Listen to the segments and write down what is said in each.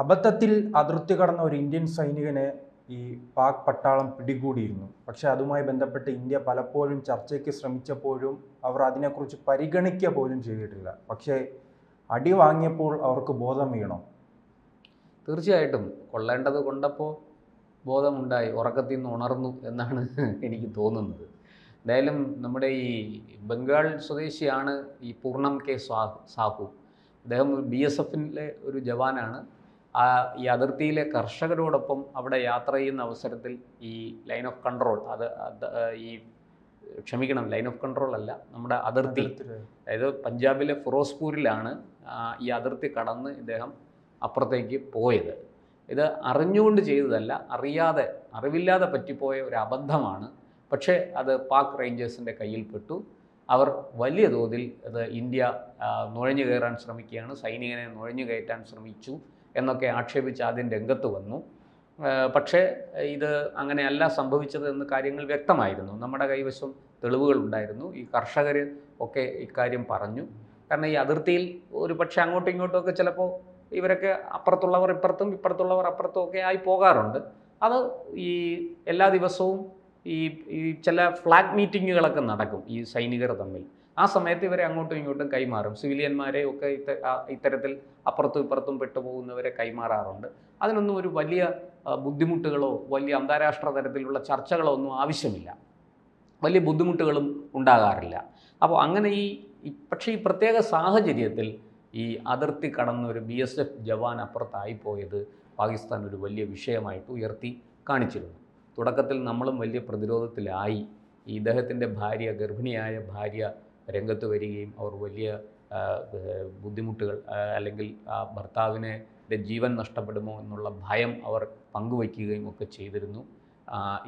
അബദ്ധത്തിൽ അതിർത്തി കടന്ന ഒരു ഇന്ത്യൻ സൈനികനെ ഈ പാക് പട്ടാളം പിടികൂടിയിരുന്നു. പക്ഷെ അതുമായി ബന്ധപ്പെട്ട് ഇന്ത്യ പലപ്പോഴും ചർച്ചയ്ക്ക് ശ്രമിച്ചപ്പോഴും അവർ അതിനെക്കുറിച്ച് പരിഗണിക്കുക പോലും ചെയ്തിട്ടില്ല. പക്ഷേ അടി വാങ്ങിയപ്പോൾ അവർക്ക് ബോധം വീണോ? തീർച്ചയായിട്ടും കൊള്ളേണ്ടത് കൊണ്ടപ്പോൾ ബോധമുണ്ടായി, ഉറക്കത്തിൽ നിന്ന് ഉണർന്നു എന്നാണ് എനിക്ക് തോന്നുന്നത്. എന്തായാലും നമ്മുടെ ഈ ബംഗാൾ സ്വദേശിയാണ് ഈ പൂർണ്ണം കെ സാഹു. അദ്ദേഹം BSFിലെ ഒരു ജവാനാണ്. ഈ അതിർത്തിയിലെ കർഷകരോടൊപ്പം അവിടെ യാത്ര ചെയ്യുന്ന അവസരത്തിൽ ഈ line of control line of control അല്ല, നമ്മുടെ അതിർത്തി, അതായത് പഞ്ചാബിലെ ഫിറോസ്പൂരിലാണ് ഈ അതിർത്തി കടന്ന് ഇദ്ദേഹം അപ്പുറത്തേക്ക് പോയത്. ഇത് അറിഞ്ഞുകൊണ്ട് ചെയ്തതല്ല, അറിവില്ലാതെ പറ്റിപ്പോയ ഒരു അബദ്ധമാണ്. പക്ഷേ അത് പാക് റേഞ്ചേഴ്സിൻ്റെ കയ്യിൽപ്പെട്ടു. അവർ വലിയ തോതിൽ ഇന്ത്യ നുഴഞ്ഞു കയറാൻ ശ്രമിക്കുകയാണ്, സൈനികനെ നുഴഞ്ഞു കയറ്റാൻ ശ്രമിച്ചു എന്നൊക്കെ ആക്ഷേപിച്ച് ആദ്യം രംഗത്ത് വന്നു. പക്ഷേ ഇത് അങ്ങനെയല്ല സംഭവിച്ചത് എന്ന് കാര്യങ്ങൾ വ്യക്തമായിരുന്നു. നമ്മുടെ കൈവശം തെളിവുകളുണ്ടായിരുന്നു. ഈ കർഷകർ ഒക്കെ ഇക്കാര്യം പറഞ്ഞു. കാരണം ഈ അതിർത്തിയിൽ ഒരു പക്ഷേ അങ്ങോട്ടും ഇങ്ങോട്ടും ഒക്കെ ചിലപ്പോൾ ഇവരൊക്കെ അപ്പുറത്തുള്ളവർ ഇപ്പുറത്തും ഇപ്പുറത്തുള്ളവർ അപ്പുറത്തും ഒക്കെ ആയി പോകാറുണ്ട്. അത് ഈ എല്ലാ ദിവസവും ഈ ചില ഫ്ലാഗ് മീറ്റിങ്ങുകളൊക്കെ നടക്കും ഈ സൈനികർ തമ്മിൽ. ആ സമയത്ത് ഇവരെ അങ്ങോട്ടും ഇങ്ങോട്ടും കൈമാറും. സിവിലിയന്മാരെ ഒക്കെ ഇത്തരത്തിൽ അപ്പുറത്തും ഇപ്പുറത്തും പെട്ടുപോകുന്നവരെ കൈമാറാറുണ്ട്. അതിനൊന്നും ഒരു വലിയ ബുദ്ധിമുട്ടുകളോ വലിയ അന്താരാഷ്ട്ര തരത്തിലുള്ള ചർച്ചകളോ ഒന്നും ആവശ്യമില്ല, വലിയ ബുദ്ധിമുട്ടുകളും ഉണ്ടാകാറില്ല. അപ്പോൾ അങ്ങനെ പക്ഷേ ഈ പ്രത്യേക സാഹചര്യത്തിൽ ഈ അതിർത്തി കടന്ന ഒരു BSF ജവാൻ അപ്പുറത്തായിപ്പോയത് പാകിസ്ഥാൻ ഒരു വലിയ വിഷയമായിട്ട് ഉയർത്തി കാണിച്ചിരുന്നു. തുടക്കത്തിൽ നമ്മളും വലിയ പ്രതിരോധത്തിലായി. ഇദ്ദേഹത്തിൻ്റെ ഗർഭിണിയായ ഭാര്യ രംഗത്ത് വരികയും അവർ വലിയ ബുദ്ധിമുട്ടുകൾ അല്ലെങ്കിൽ ആ ഭർത്താവിനെ ജീവൻ നഷ്ടപ്പെടുമോ എന്നുള്ള ഭയം അവർ പങ്കുവയ്ക്കുകയും ഒക്കെ ചെയ്തിരുന്നു.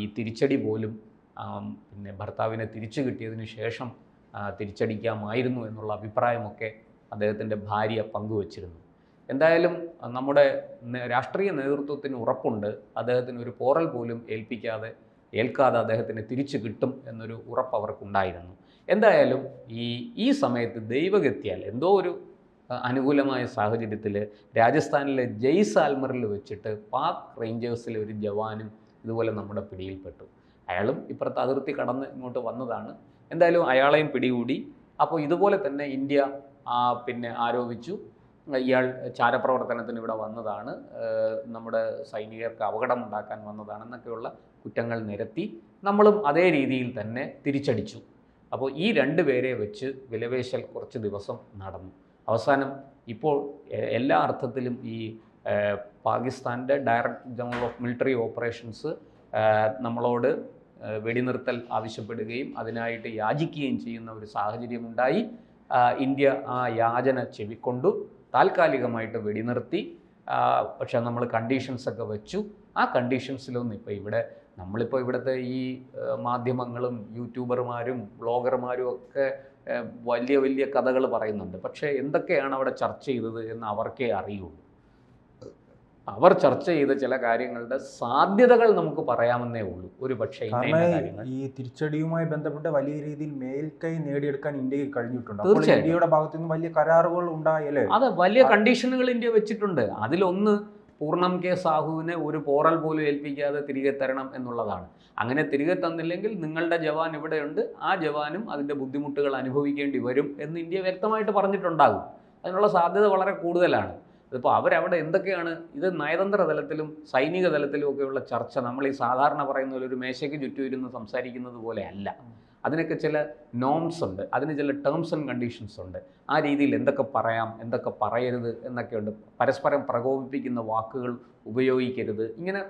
ഈ തിരിച്ചടി പോലും പിന്നെ ഭർത്താവിനെ തിരിച്ചു കിട്ടിയതിന് ശേഷം തിരിച്ചടിക്കാമായിരുന്നു എന്നുള്ള അഭിപ്രായമൊക്കെ അദ്ദേഹത്തിൻ്റെ ഭാര്യ പങ്കുവച്ചിരുന്നു. എന്തായാലും നമ്മുടെ രാഷ്ട്രീയ നേതൃത്വത്തിന് ഉറപ്പുണ്ട്, അദ്ദേഹത്തിന് ഒരു പോറൽ പോലും ഏൽക്കാതെ അദ്ദേഹത്തിന് തിരിച്ചു കിട്ടും എന്നൊരു ഉറപ്പ് അവർക്കുണ്ടായിരുന്നു. എന്തായാലും ഈ സമയത്ത് ദൈവഗത്യാൽ എന്തോ ഒരു അനുകൂലമായ സാഹചര്യത്തിൽ രാജസ്ഥാനിലെ ജയ്സാൽമറിൽ വെച്ചിട്ട് പാക് റേഞ്ചേഴ്സിലെ ഒരു ജവാനും ഇതുപോലെ നമ്മുടെ പിടിയിൽപ്പെട്ടു. അയാളും ഇപ്പുറത്ത് അതിർത്തി കടന്ന് ഇങ്ങോട്ട് വന്നതാണ്. എന്തായാലും അയാളെയും പിടികൂടി. അപ്പോൾ ഇതുപോലെ തന്നെ ഇന്ത്യ പിന്നെ ആരോപിച്ചു, ഇയാൾ ചാരപ്രവർത്തനത്തിന് ഇവിടെ വന്നതാണ്, നമ്മുടെ സൈനികർക്ക് അപകടമുണ്ടാക്കാൻ വന്നതാണെന്നൊക്കെയുള്ള കുറ്റങ്ങൾ നിരത്തി നമ്മളും അതേ രീതിയിൽ തന്നെ തിരിച്ചടിച്ചു. അപ്പോൾ ഈ രണ്ടുപേരെ വെച്ച് വിലപേശൽ കുറച്ച് ദിവസം നടന്നു. അവസാനം ഇപ്പോൾ എല്ലാ അർത്ഥത്തിലും ഈ പാകിസ്ഥാൻ്റെ director general of military operations നമ്മളോട് വെടിനിർത്തൽ ആവശ്യപ്പെടുകയും അതിനായിട്ട് യാചിക്കുകയും ചെയ്യുന്ന ഒരു സാഹചര്യമുണ്ടായി. ഇന്ത്യ ആ യാചന ചെവിക്കൊണ്ടു, താൽക്കാലികമായിട്ട് വെടിനിർത്തി. പക്ഷേ നമ്മൾ കണ്ടീഷൻസൊക്കെ വെച്ചു. ആ കണ്ടീഷൻസിലൊന്നും നമ്മളിപ്പോൾ ഇവിടുത്തെ ഈ മാധ്യമങ്ങളും യൂട്യൂബർമാരും ബ്ലോഗർമാരും ഒക്കെ വലിയ വലിയ കഥകൾ പറയുന്നുണ്ട്. പക്ഷേ എന്തൊക്കെയാണ് അവിടെ ചർച്ച ചെയ്തത് എന്ന് അവർക്കേ അറിയുള്ളൂ. അവർ ചർച്ച ചെയ്ത ചില കാര്യങ്ങളുടെ സാധ്യതകൾ നമുക്ക് പറയാമെന്നേ ഉള്ളൂ. ഒരു പക്ഷേ ഈ തിരിച്ചടിയുമായി ബന്ധപ്പെട്ട് വലിയ രീതിയിൽ മേൽക്കൈ നേടിയെടുക്കാൻ ഇന്ത്യക്ക് കഴിഞ്ഞിട്ടുണ്ട്. തീർച്ചയായും ഇന്ത്യയുടെ ഭാഗത്തു നിന്ന് വലിയ കരാറുകൾ ഉണ്ടായല്ലേ? അതെ, വലിയ കണ്ടീഷനുകൾ ഇന്ത്യ വെച്ചിട്ടുണ്ട്. അതിലൊന്ന് പൂർണ്ണം കെ സാഹുവിനെ ഒരു പോറൽ പോലും ഏൽപ്പിക്കാതെ തിരികെ തരണം എന്നുള്ളതാണ്. അങ്ങനെ തിരികെ തന്നില്ലെങ്കിൽ നിങ്ങളുടെ ജവാൻ ഇവിടെയുണ്ട്, ആ ജവാനും അതിൻ്റെ ബുദ്ധിമുട്ടുകൾ അനുഭവിക്കേണ്ടി വരും എന്ന് ഇന്ത്യ വ്യക്തമായിട്ട് പറഞ്ഞിട്ടുണ്ടാകും. അതിനുള്ള സാധ്യത വളരെ കൂടുതലാണ്. ഇതിപ്പോൾ അവരവിടെ എന്തൊക്കെയാണ്, ഇത് നയതന്ത്ര തലത്തിലും സൈനിക തലത്തിലും ഒക്കെയുള്ള ചർച്ച നമ്മൾ ഈ സാധാരണ പറയുന്ന ഒരു മേശയ്ക്ക് ചുറ്റും ഇരുന്ന് സംസാരിക്കുന്നത് പോലെ അല്ല. അതിനൊക്കെ ചില നോംസ് ഉണ്ട്, അതിന് ചില ടേംസ് ആൻഡ് കണ്ടീഷൻസ് ഉണ്ട്. ആ രീതിയിൽ എന്തൊക്കെ പറയാം, എന്തൊക്കെ പറയരുത് എന്നൊക്കെയുണ്ട്. പരസ്പരം പ്രകോപിപ്പിക്കുന്ന വാക്കുകൾ ഉപയോഗിക്കരുത്. ഇങ്ങനെ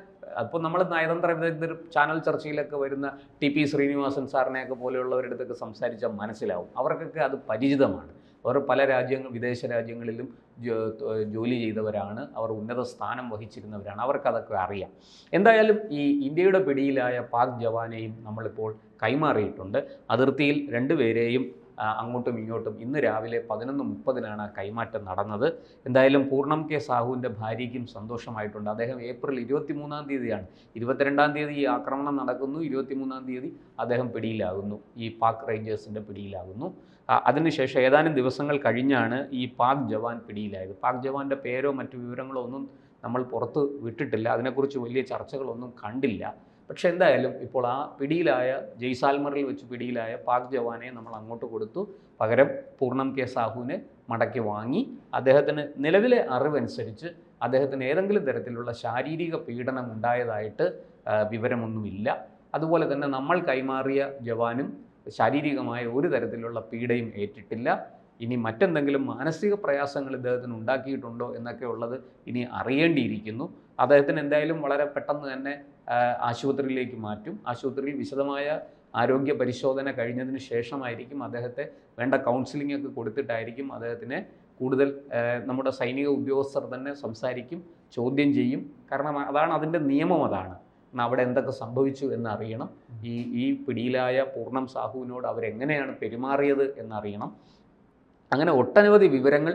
അപ്പോൾ നമ്മൾ നയതന്ത്ര വിദഗ്ധർ ചാനൽ ചർച്ചയിലൊക്കെ വരുന്ന TP ശ്രീനിവാസൻ സാറിനെയൊക്കെ പോലെയുള്ളവരുടെ അടുത്തൊക്കെ സംസാരിച്ചാൽ മനസ്സിലാവും. അവർക്കൊക്കെ അത് പരിചിതമാണ്. അവർ പല വിദേശ രാജ്യങ്ങളിലും ജോലി ചെയ്തവരാണ്, അവർ ഉന്നത സ്ഥാനം വഹിച്ചിരുന്നവരാണ്, അവർക്കതൊക്കെ അറിയാം. എന്തായാലും ഈ ഇന്ത്യയുടെ പിടിയിലായ പാക് ജവാനെയും നമ്മളിപ്പോൾ കൈമാറിയിട്ടുണ്ട്. അതിർത്തിയിൽ രണ്ടുപേരെയും അങ്ങോട്ടും ഇങ്ങോട്ടും ഇന്ന് രാവിലെ 11:30 ആ കൈമാറ്റം നടന്നത്. എന്തായാലും പൂർണ്ണം കെ സാഹുവിൻ്റെ ഭാര്യയ്ക്കും സന്തോഷമായിട്ടുണ്ട്. അദ്ദേഹം ഏപ്രിൽ 23 22 ഈ ആക്രമണം നടക്കുന്നു, 23 അദ്ദേഹം പിടിയിലാകുന്നു, ഈ പാക് റേഞ്ചേഴ്സിൻ്റെ പിടിയിലാകുന്നു. അതിനുശേഷം ഏതാനും ദിവസങ്ങൾ കഴിഞ്ഞാണ് ഈ പാക് ജവാൻ പിടിയിലായത്. പാക് ജവാൻ്റെ പേരോ മറ്റു വിവരങ്ങളോ ഒന്നും നമ്മൾ പുറത്ത് വിട്ടിട്ടില്ല. അതിനെക്കുറിച്ച് വലിയ ചർച്ചകളൊന്നും കണ്ടില്ല. പക്ഷേ എന്തായാലും ഇപ്പോൾ ആ പിടിയിലായ ജയ്സാൽമറിൽ വെച്ച് പിടിയിലായ പാക് ജവാനെ നമ്മൾ അങ്ങോട്ട് കൊടുത്തു. പകരം പൂർണ്ണം കെ സാഹുവിനെ മടക്കി വാങ്ങി. അദ്ദേഹത്തിന് നിലവിലെ അറിവനുസരിച്ച് അദ്ദേഹത്തിന് ഏതെങ്കിലും തരത്തിലുള്ള ശാരീരിക പീഡനം ഉണ്ടായതായിട്ട് വിവരമൊന്നുമില്ല. അതുപോലെ തന്നെ നമ്മൾ കൈമാറിയ ജവാനും ശാരീരികമായ ഒരു തരത്തിലുള്ള പീഡയും ഏറ്റിട്ടില്ല. ഇനി മറ്റെന്തെങ്കിലും മാനസിക പ്രയാസങ്ങൾ ഇദ്ദേഹത്തിന് ഉണ്ടാക്കിയിട്ടുണ്ടോ എന്നൊക്കെ ഉള്ളത് ഇനി അറിയേണ്ടിയിരിക്കുന്നു. അദ്ദേഹത്തിന് എന്തായാലും വളരെ പെട്ടെന്ന് തന്നെ ആശുപത്രിയിലേക്ക് മാറ്റും. ആശുപത്രിയിൽ വിശദമായ ആരോഗ്യ പരിശോധന കഴിഞ്ഞതിന് ശേഷമായിരിക്കും അദ്ദേഹത്തെ വേണ്ട കൗൺസിലിംഗ് ഒക്കെ കൊടുത്തിട്ടായിരിക്കും അദ്ദേഹത്തിനെ കൂടുതൽ നമ്മുടെ സൈനിക ഉദ്യോഗസ്ഥർ തന്നെ സംസാരിക്കും, ചോദ്യം ചെയ്യും. കാരണം അതാണ് അതിൻ്റെ നിയമം, അതാണ്. അവിടെ എന്തൊക്കെ സംഭവിച്ചു എന്നറിയണം. ഈ പിടിയിലായ പൂർണ്ണം സാഹുവിനോട് അവരെങ്ങനെയാണ് പെരുമാറിയത് എന്നറിയണം. അങ്ങനെ ഒട്ടനവധി വിവരങ്ങൾ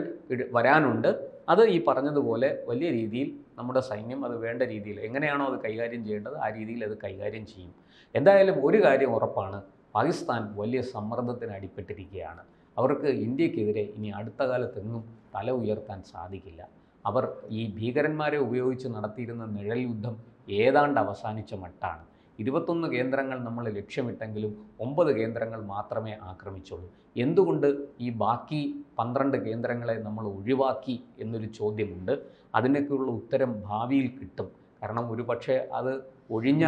വരാനുണ്ട്. അത് ഈ പറഞ്ഞതുപോലെ വലിയ രീതിയിൽ നമ്മുടെ സൈന്യം അത് വേണ്ട രീതിയിൽ എങ്ങനെയാണോ അത് കൈകാര്യം ചെയ്യേണ്ടത് ആ രീതിയിൽ അത് കൈകാര്യം ചെയ്യും. എന്തായാലും ഒരു കാര്യം ഉറപ്പാണ്, പാകിസ്ഥാൻ വലിയ സമ്മർദ്ദത്തിന് അടിപ്പെട്ടിരിക്കുകയാണ്. അവർക്ക് ഇന്ത്യക്കെതിരെ ഇനി അടുത്ത കാലത്തെങ്ങും തല ഉയർത്താൻ സാധിക്കില്ല. അവർ ഈ ഭീകരന്മാരെ ഉപയോഗിച്ച് നടത്തിയിരുന്ന നിഴൽ യുദ്ധം ഏതാണ്ട് അവസാനിച്ച മട്ടാണ്. 21 കേന്ദ്രങ്ങൾ നമ്മൾ ലക്ഷ്യമിട്ടെങ്കിലും 9 കേന്ദ്രങ്ങൾ മാത്രമേ ആക്രമിച്ചുള്ളൂ. എന്തുകൊണ്ട് ഈ ബാക്കി 12 കേന്ദ്രങ്ങളെ നമ്മൾ ഒഴിവാക്കി എന്നൊരു ചോദ്യമുണ്ട്. അതിനൊക്കെയുള്ള ഉത്തരം ഭാവിയിൽ കിട്ടും. കാരണം ഒരു പക്ഷേ അത്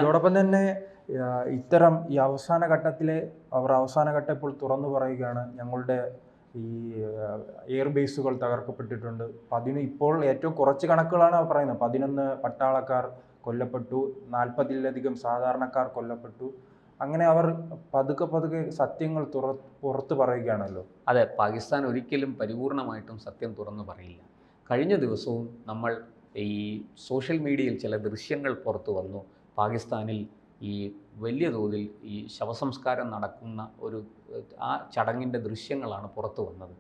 അതോടൊപ്പം തന്നെ ഇത്തരം ഈ അവസാന ഘട്ടത്തിലെ അവസാന ഘട്ടം ഇപ്പോൾ തുറന്നു പറയുകയാണ്, ഞങ്ങളുടെ ഈ എയർ ബേസുകൾ തകർക്കപ്പെട്ടിട്ടുണ്ട്. ഇപ്പോൾ ഏറ്റവും കുറച്ച് കണക്കുകളാണ് പറയുന്നത്. 11 പട്ടാളക്കാർ കൊല്ലപ്പെട്ടു, 40-ലധികം സാധാരണക്കാർ കൊല്ലപ്പെട്ടു. അങ്ങനെ അവർ പതുക്കെ സത്യങ്ങൾ പുറത്ത് പറയുകയാണല്ലോ. അതെ, പാകിസ്ഥാൻ ഒരിക്കലും പരിപൂർണമായിട്ടും സത്യം തുറന്നു പറയില്ല. കഴിഞ്ഞ ദിവസവും നമ്മൾ ഈ സോഷ്യൽ മീഡിയയിൽ ചില ദൃശ്യങ്ങൾ പുറത്തു വന്നു. പാകിസ്ഥാനിൽ ഈ വലിയ തോതിൽ ഈ ശവസംസ്കാരം നടക്കുന്ന ആ ചടങ്ങിൻ്റെ ദൃശ്യങ്ങളാണ് പുറത്തു വന്നത്.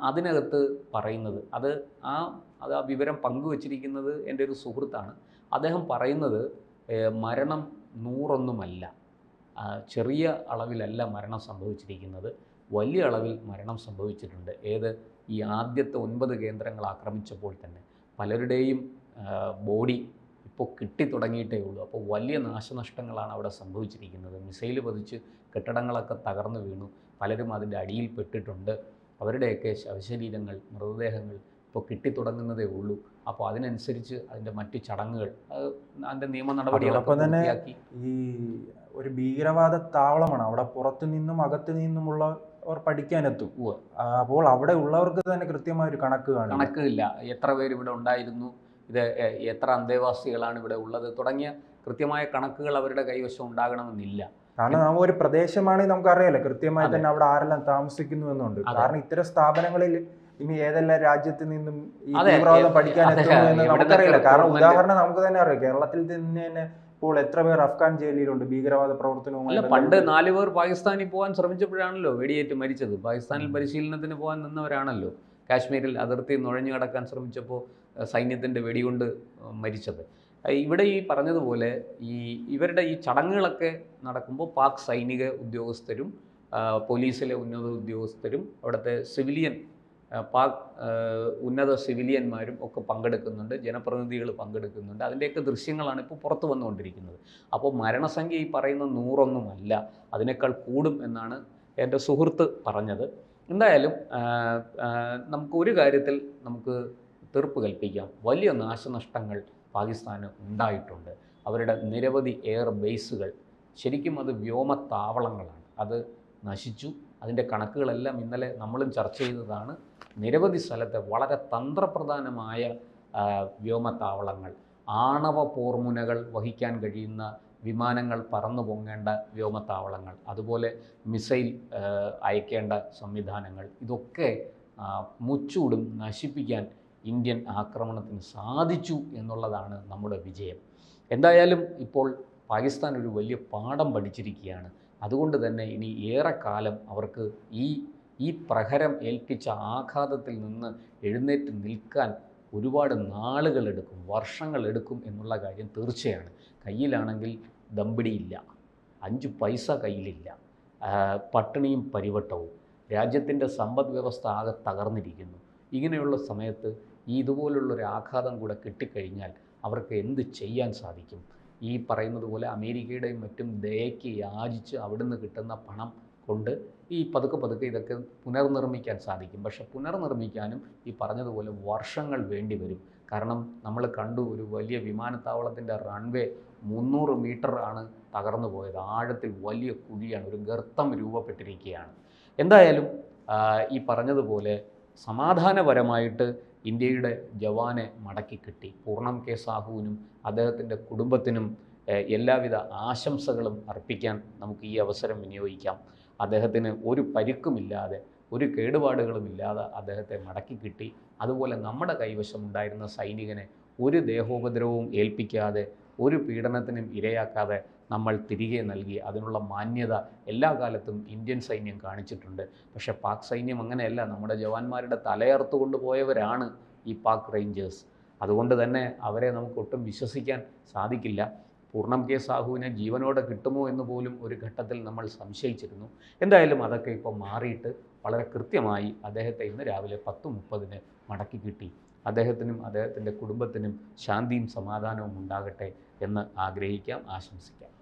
അതിനകത്ത് പറയുന്നത് അത് ആ വിവരം പങ്കുവച്ചിരിക്കുന്നത് എൻ്റെ ഒരു സുഹൃത്താണ്. അദ്ദേഹം പറയുന്നത് മരണം 100 ചെറിയ അളവിലല്ല മരണം സംഭവിച്ചിരിക്കുന്നത്, വലിയ അളവിൽ മരണം സംഭവിച്ചിട്ടുണ്ട്. ഈ ആദ്യത്തെ 9 കേന്ദ്രങ്ങൾ ആക്രമിച്ചപ്പോൾ തന്നെ പലരുടെയും ബോഡി ഇപ്പോൾ കിട്ടിത്തുടങ്ങിയിട്ടേ ഉള്ളൂ. അപ്പോൾ വലിയ നാശനഷ്ടങ്ങളാണ് അവിടെ സംഭവിച്ചിരിക്കുന്നത്. മിസൈൽ പതിച്ച് കെട്ടിടങ്ങളൊക്കെ തകർന്നു വീണു, പലരും അതിൻ്റെ അടിയിൽ പെട്ടിട്ടുണ്ട്. അവരുടെയൊക്കെ ശവശരീരങ്ങൾ, മൃതദേഹങ്ങൾ ഇപ്പോൾ കിട്ടിത്തുടങ്ങുന്നതേ ഉള്ളൂ. അപ്പോൾ അതിനനുസരിച്ച് അതിൻ്റെ മറ്റ് ചടങ്ങുകൾ, അതിൻ്റെ നിയമ നടപടികളൊക്കെ പൂർത്തിയാക്കി. ഈ ഒരു ഭീകരവാദ താവളമാണ് അവിടെ. പുറത്തു നിന്നും അകത്തു നിന്നുമുള്ള അവർ പഠിക്കാനെത്തും. അപ്പോൾ അവിടെ ഉള്ളവർക്ക് തന്നെ കൃത്യമായ ഒരു കണക്കില്ല. എത്ര പേര് ഇവിടെ ഉണ്ടായിരുന്നു, ഇത് എത്ര അന്തേവാസികളാണ് ഇവിടെ ഉള്ളത് തുടങ്ങിയ കൃത്യമായ കണക്കുകൾ അവരുടെ കൈവശം ഉണ്ടാകണമെന്നില്ല. കാരണം ഒരു പ്രദേശമാണെങ്കിൽ നമുക്കറിയാലോ കൃത്യമായി തന്നെ അവിടെ ആരെല്ലാം താമസിക്കുന്നു എന്നുണ്ട്. കാരണം ഇത്തരം സ്ഥാപനങ്ങളിൽ ഇനി ഏതെല്ലാം രാജ്യത്ത് നിന്നും ഈ തീവ്രവാദം പഠിക്കാൻ എത്തുന്നു എന്ന് നമുക്കറിയില്ല. കാരണം ഉദാഹരണം നമുക്ക് തന്നെ അറിയാം, കേരളത്തിൽ തന്നെ ഇപ്പോൾ എത്ര പേർ അഫ്ഗാൻ ജയിലിലുണ്ട് ഭീകരവാദ പ്രവർത്തനവുമായി. പണ്ട് 4 പേർ പാകിസ്ഥാനിൽ പോകാൻ ശ്രമിച്ചപ്പോഴാണല്ലോ വെടിയേറ്റ് മരിച്ചത്. പാകിസ്ഥാനിൽ പരിശീലനത്തിന് പോകാൻ നിന്നവരാണല്ലോ കാശ്മീരിൽ അതിർത്തി നുഴഞ്ഞു കടക്കാൻ ശ്രമിച്ചപ്പോൾ സൈന്യത്തിൻ്റെ വെടികൊണ്ട് മരിച്ചത്. ഇവിടെ ഈ പറഞ്ഞതുപോലെ ഇവരുടെ ഈ ചടങ്ങുകളൊക്കെ നടക്കുമ്പോൾ പാക് സൈനിക ഉദ്യോഗസ്ഥരും പോലീസിലെ ഉന്നത ഉദ്യോഗസ്ഥരും അവിടുത്തെ പാക് ഉന്നത സിവിലിയന്മാരും ഒക്കെ പങ്കെടുക്കുന്നുണ്ട്, ജനപ്രതിനിധികൾ പങ്കെടുക്കുന്നുണ്ട്. അതിൻ്റെയൊക്കെ ദൃശ്യങ്ങളാണ് ഇപ്പോൾ പുറത്തു വന്നുകൊണ്ടിരിക്കുന്നത്. അപ്പോൾ മരണസംഖ്യ ഈ പറയുന്ന 100 അതിനേക്കാൾ കൂടും എന്നാണ് എൻ്റെ സുഹൃത്ത് പറഞ്ഞത്. എന്തായാലും നമുക്കൊരു കാര്യത്തിൽ നമുക്ക് തീർപ്പ് കൽപ്പിക്കാം, വലിയ നാശനഷ്ടങ്ങൾ പാകിസ്ഥാന് ഉണ്ടായിട്ടുണ്ട്. അവരുടെ നിരവധി എയർ ബേസുകൾ, ശരിക്കും അത് വ്യോമത്താവളങ്ങളാണ്, അത് നശിച്ചു. അതിൻ്റെ കണക്കുകളെല്ലാം ഇന്നലെ നമ്മളും ചർച്ച ചെയ്തതാണ്. നിരവധി സ്ഥലത്തെ വളരെ തന്ത്രപ്രധാനമായ വ്യോമത്താവളങ്ങൾ, ആണവ പോർമുനകൾ വഹിക്കാൻ കഴിയുന്ന വിമാനങ്ങൾ പറന്നു പൊങ്ങേണ്ട വ്യോമത്താവളങ്ങൾ, അതുപോലെ മിസൈൽ അയക്കേണ്ട സംവിധാനങ്ങൾ, ഇതൊക്കെ മുച്ചൂടും നശിപ്പിക്കാൻ ഇന്ത്യൻ ആക്രമണത്തിന് സാധിച്ചു എന്നുള്ളതാണ് നമ്മുടെ വിജയം. എന്തായാലും ഇപ്പോൾ പാകിസ്ഥാൻ ഒരു വലിയ പാഠം പഠിച്ചിരിക്കുകയാണ്. അതുകൊണ്ട് തന്നെ ഇനി ഏറെക്കാലം അവർക്ക് ഈ പ്രഹരം ഏൽപ്പിച്ച ആഘാതത്തിൽ നിന്ന് എഴുന്നേറ്റ് നിൽക്കാൻ ഒരുപാട് നാളുകളെടുക്കും, വർഷങ്ങളെടുക്കും എന്നുള്ള കാര്യം തീർച്ചയാണ്. കയ്യിലാണെങ്കിൽ ദമ്പിടിയില്ല, 5 പൈസ കയ്യിലില്ല, പട്ടിണിയും പരിവട്ടവും, രാജ്യത്തിൻ്റെ സമ്പദ് വ്യവസ്ഥ ആകെ തകർന്നിരിക്കുന്നു. ഇങ്ങനെയുള്ള സമയത്ത് ഇതുപോലുള്ളൊരു ആഘാതം കൂടെ കിട്ടിക്കഴിഞ്ഞാൽ അവർക്ക് എന്ത് ചെയ്യാൻ സാധിക്കും? ഈ പറയുന്നത് പോലെ അമേരിക്കയുടെയും മറ്റും ദയയ്ക്ക് യാചിച്ച് അവിടുന്ന് കിട്ടുന്ന പണം കൊണ്ട് ഈ പതുക്കെ പതുക്കെ ഇതൊക്കെ പുനർനിർമ്മിക്കാൻ സാധിക്കും. പക്ഷെ പുനർനിർമ്മിക്കാനും ഈ പറഞ്ഞതുപോലെ വർഷങ്ങൾ വേണ്ടി വരും. കാരണം നമ്മൾ കണ്ടു, ഒരു വലിയ വിമാനത്താവളത്തിൻ്റെ റൺവേ 300 മീറ്റർ ആണ് തകർന്നു പോയത്. ആഴത്തിൽ വലിയ കുഴിയാണ്, ഒരു ഗർത്തം രൂപപ്പെട്ടിരിക്കുകയാണ്. എന്തായാലും ഈ പറഞ്ഞതുപോലെ സമാധാനപരമായിട്ട് ഇന്ത്യയുടെ ജവാനെ മടക്കി കിട്ടി. പൂർണ്ണം കെ സാഹുവിനും അദ്ദേഹത്തിൻ്റെ കുടുംബത്തിനും എല്ലാവിധ ആശംസകളും അർപ്പിക്കാൻ നമുക്ക് ഈ അവസരം വിനിയോഗിക്കാം. അദ്ദേഹത്തിന് ഒരു പരിക്കുമില്ലാതെ, ഒരു കേടുപാടുകളുമില്ലാതെ അദ്ദേഹത്തെ മടക്കി കിട്ടി. അതുപോലെ നമ്മുടെ കൈവശമുണ്ടായിരുന്ന സൈനികനെ ഒരു ദേഹോപദ്രവവും ഏൽപ്പിക്കാതെ, ഒരു പീഡനത്തിനും ഇരയാക്കാതെ നമ്മൾ തിരികെ നൽകി. അതിനുള്ള മാന്യത എല്ലാ കാലത്തും ഇന്ത്യൻ സൈന്യം കാണിച്ചിട്ടുണ്ട്. പക്ഷേ പാക് സൈന്യം അങ്ങനെയല്ല. നമ്മുടെ ജവാന്മാരുടെ തലയറുത്ത് കൊണ്ടുപോയവരാണ് ഈ പാക് റേഞ്ചേഴ്സ്. അതുകൊണ്ട് തന്നെ അവരെ നമുക്ക് ഒട്ടും വിശ്വസിക്കാൻ സാധിക്കില്ല. പൂർണ്ണം കെ സാഹുവിനെ ജീവനോടെ കിട്ടുമോ എന്ന് പോലും ഒരു ഘട്ടത്തിൽ നമ്മൾ സംശയിച്ചിരുന്നു. എന്തായാലും അതൊക്കെ ഇപ്പോൾ മാറിയിട്ട് വളരെ കൃത്യമായി അദ്ദേഹത്തെ ഇന്ന് രാവിലെ 10:30 മടക്കി കിട്ടി. അദ്ദേഹത്തിനും അദ്ദേഹത്തിൻ്റെ കുടുംബത്തിനും ശാന്തിയും സമാധാനവും ഉണ്ടാകട്ടെ എന്ന് ആഗ്രഹിക്കാം, ആശംസിക്കാം.